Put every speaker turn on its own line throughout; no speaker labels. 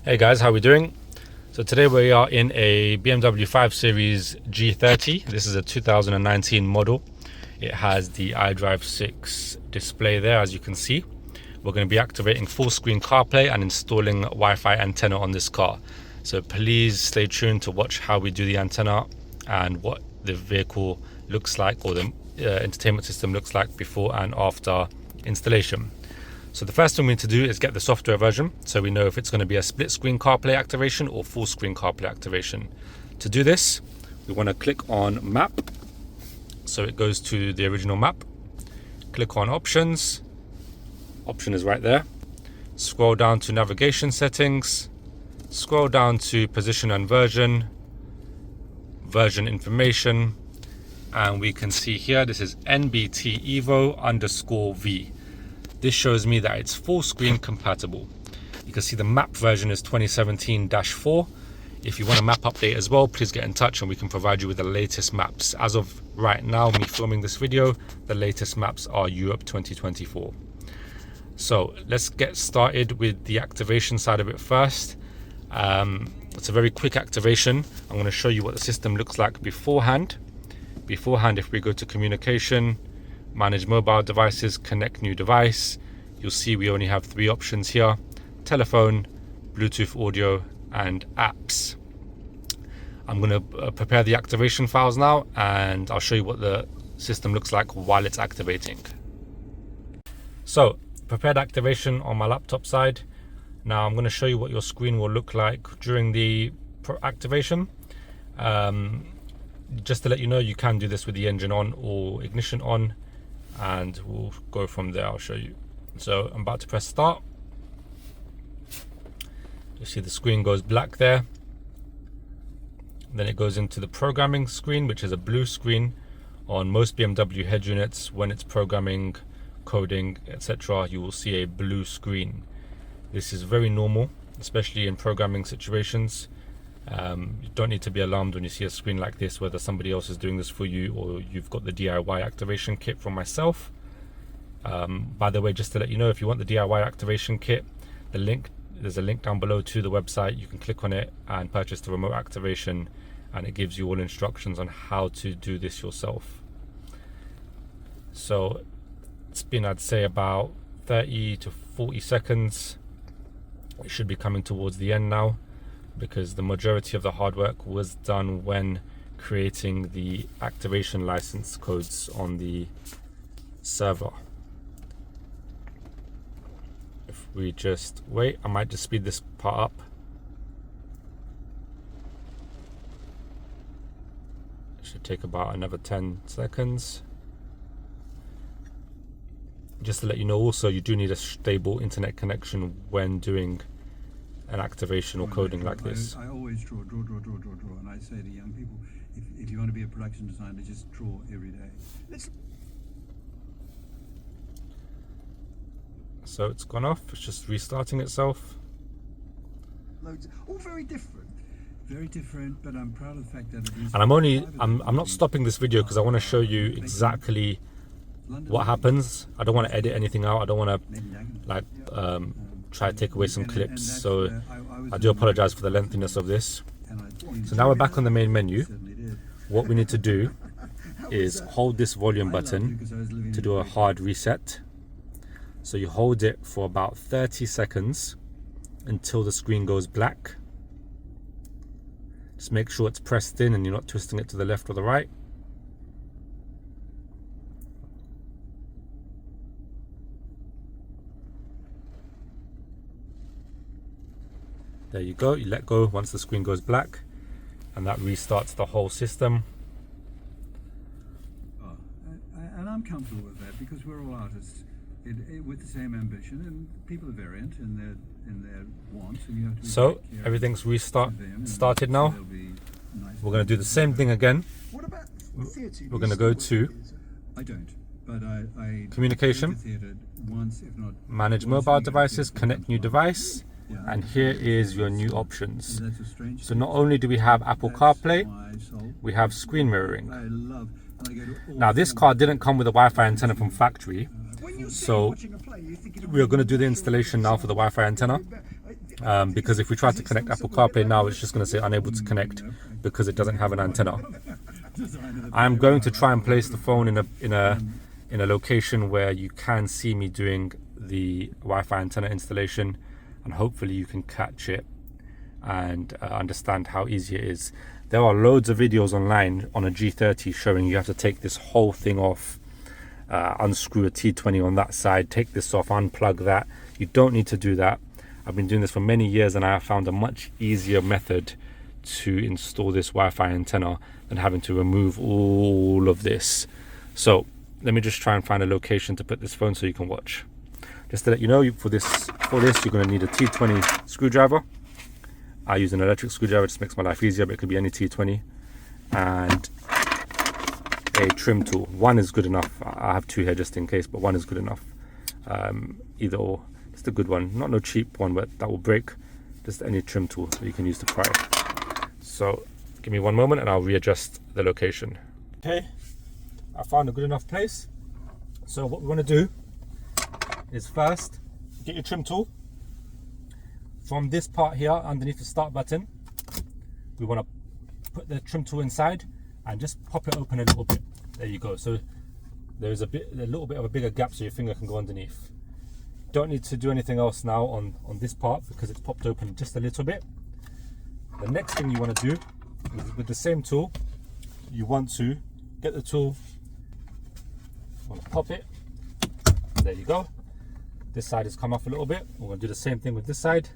Hey guys, how are we doing? So today we are in a BMW 5 Series G30. This is a 2019 model. It has the iDrive 6 display there, as you can see. We're going to be activating full screen CarPlay and installing Wi-Fi antenna on this car. So please stay tuned to watch how we do the antenna and what the vehicle looks like, or the entertainment system looks like before and after installation. So the first thing we need to do is get the software version, so we know if it's going to be a split screen CarPlay activation or full screen CarPlay activation. To do this, we want to click on map, so it goes to the original map. Click on options, option is right there. Scroll down to navigation settings, scroll down to position and version information, and we can see here this is NBT EVO _V. This shows me that it's full screen compatible. You can see the map version is 2017-4. If you want a map update as well, please get in touch and we can provide you with the latest maps. As of right now, me filming this video, the latest maps are Europe 2024. So let's get started with the activation side of it first. It's a very quick activation. I'm going to show you what the system looks like beforehand. If we go to communication, manage mobile devices, connect new device, you'll see we only have 3 options here: telephone, Bluetooth audio, and apps. I'm going to prepare the activation files now, and I'll show you what the system looks like while it's activating. So, prepared activation on my laptop side. Now I'm going to show you what your screen will look like during the activation. Just to let you know, you can do this with the engine on or ignition on, and we'll go from there. I'll show you. So I'm about to press start. You see the screen goes black there. Then it goes into the programming screen, which is a blue screen. On most BMW head units, when it's programming, coding, etc., you will see a blue screen. This is very normal, especially in programming situations. You don't need to be alarmed when you see a screen like this, whether somebody else is doing this for you or you've got the DIY activation kit from myself. By the way, just to let you know, if you want the DIY activation kit, there's a link down below to the website. You can click on it and purchase the remote activation, and it gives you all instructions on how to do this yourself. So it's been, I'd say, about 30 to 40 seconds. It should be coming towards the end now, because the majority of the hard work was done when creating the activation license codes on the server. If we just wait, I might just speed this part up. It should take about another 10 seconds. Just to let you know also, you do need a stable internet connection when doing an activation or coding like this.
I always draw, and I say to young people, if you want to be a production designer, just draw every day.
So it's gone off, it's just restarting itself.
Loads, all very different, but I'm proud of the fact that it is.
And I'm not stopping this video because I want to show you exactly what happens. I don't want to edit anything out. I don't want to try to take away some clips, so I do apologize for the lengthiness of this. So now we're back on the main menu. What we need to do is hold this volume button to do a hard reset. So you hold it for about 30 seconds until the screen goes black. Just make sure it's pressed in and you're not twisting it to the left or the right. There you go, you let go once the screen goes black, and that restarts the whole system.
And I'm comfortable with that, because we're all artists with the same ambition, and people are variant in their wants, and you have to be
so everything's started now. We're going to do the same thing again.
What about theatre?
We're going to go to
I don't, but I
communication,
once, if not
manage mobile devices, connect new device. And here is your new options. So not only do we have Apple CarPlay, we have screen mirroring. Now this car didn't come with a Wi-Fi antenna from factory, so we're going to do the installation now for the Wi-Fi antenna. because if we try to connect Apple CarPlay now, it's just going to say unable to connect because it doesn't have an antenna. I'm going to try and place the phone in a location where you can see me doing the Wi-Fi antenna installation, and hopefully you can catch it and understand how easy it is. There are loads of videos online on a G30 showing you have to take this whole thing off, unscrew a T20 on that side, take this off, unplug that. You don't need to do that. I've been doing this for many years and I have found a much easier method to install this Wi-Fi antenna than having to remove all of this. So let me just try and find a location to put this phone so you can watch. Just to let you know, for this you're going to need a T20 screwdriver. I use an electric screwdriver, just makes my life easier, but it could be any T20, and a trim tool. One is good enough. I have two here just in case, but one is good enough. Either or, just a good one, not no cheap one, but that will break. Just any trim tool that you can use to pry it. So give me one moment and I'll readjust the location. Okay, I found a good enough place. So what we want to do is first get your trim tool. From this part here underneath the start button, we want to put the trim tool inside and just pop it open a little bit. There you go. So there's a little bit of a bigger gap so your finger can go underneath. Don't need to do anything else now on this part because it's popped open just a little bit. The next thing you want to do with the same tool, you want to get the tool, want to pop it. There you go. This side has come off a little bit. We're going to do the same thing with this side.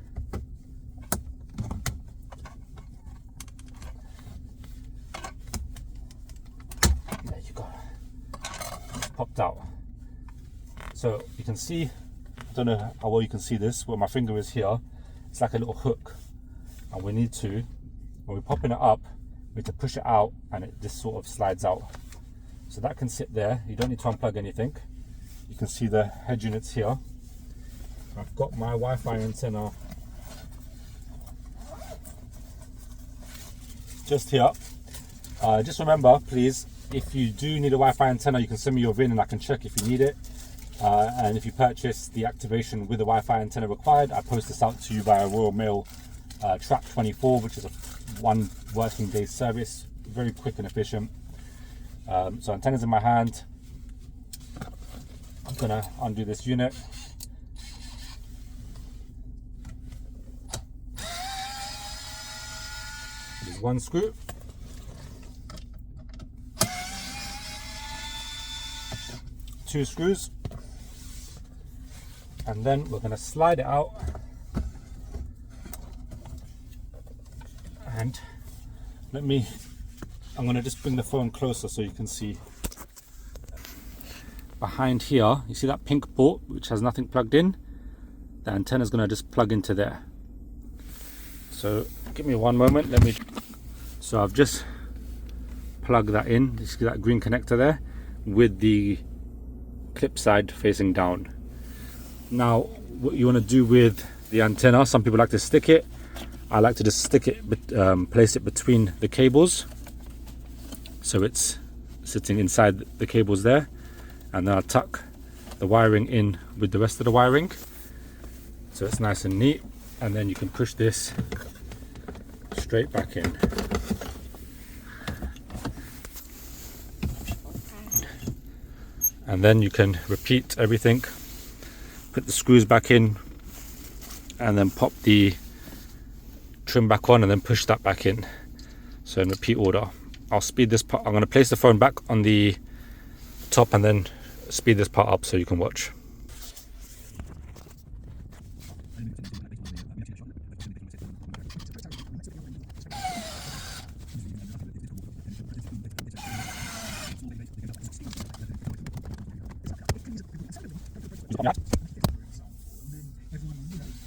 There you go. It's popped out. So you can see, I don't know how well you can see this, where my finger is here. It's like a little hook. And we need to, when we're popping it up, we need to push it out and it just sort of slides out. So that can sit there. You don't need to unplug anything. You can see the head units here. I've got my Wi-Fi antenna just here. Just remember, please, if you do need a Wi-Fi antenna, you can send me your VIN and I can check if you need it. And if you purchase the activation with the Wi-Fi antenna required, I post this out to you via Royal Mail Track 24, which is a 1 working day service, very quick and efficient. So antenna's in my hand. I'm gonna undo this unit. There's one screw. Two screws. And then we're gonna slide it out. And I'm gonna just bring the phone closer so you can see. Behind here, you see that pink port which has nothing plugged in? The antenna is gonna just plug into there. So give me one moment, so I've just plugged that in. You see that green connector there with the clip side facing down. Now what you wanna do with the antenna, some people like to stick it. I like to just stick it, place it between the cables, so it's sitting inside the cables there, and then I tuck the wiring in with the rest of the wiring, so it's nice and neat. And then you can push this straight back in. And then you can repeat everything, put the screws back in, and then pop the trim back on and then push that back in. So in repeat order. I'll speed this part. I'm going to place the phone back on the top and then speed this part up so you can watch.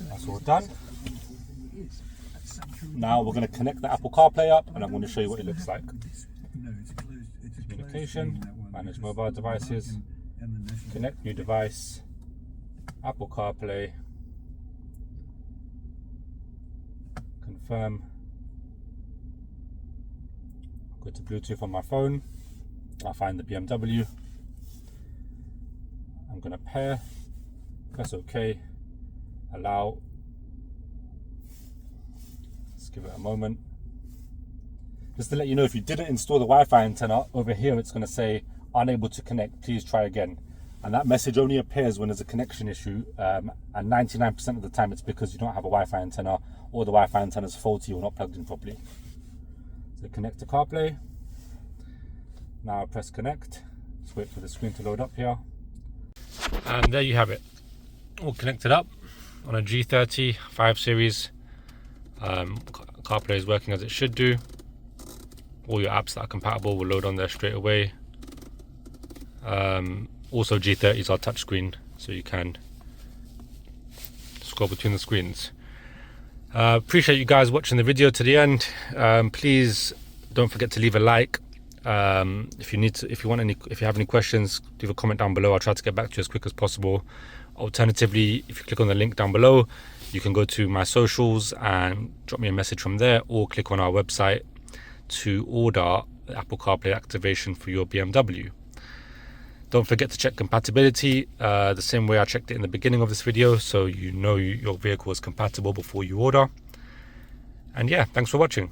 That's all done. Now we're going to connect the Apple CarPlay up and I'm going to show you what it looks like. Communication, manage mobile devices, connect new device, Apple CarPlay, confirm, go to Bluetooth on my phone, I'll find the BMW, I'm going to pair, press OK, allow, give it a moment. Just to let you know, if you didn't install the Wi-Fi antenna, over here it's going to say unable to connect, please try again. And that message only appears when there's a connection issue, and 99% of the time it's because you don't have a Wi-Fi antenna, or the Wi-Fi antenna is faulty or not plugged in properly. So connect to CarPlay. Now I press connect. Just wait for the screen to load up here. And there you have it, all connected up on a G30 5 Series. CarPlay is working as it should do. All your apps that are compatible will load on there straight away. Also G30s are touchscreen, so you can scroll between the screens. Appreciate you guys watching the video to the end. Please don't forget to leave a like. If you have any questions, leave a comment down below. I'll try to get back to you as quick as possible. Alternatively, if you click on the link down below, you can go to my socials and drop me a message from there, or click on our website to order the Apple CarPlay activation for your BMW. Don't forget to check compatibility the same way I checked it in the beginning of this video, so you know your vehicle is compatible before you order. And yeah, thanks for watching.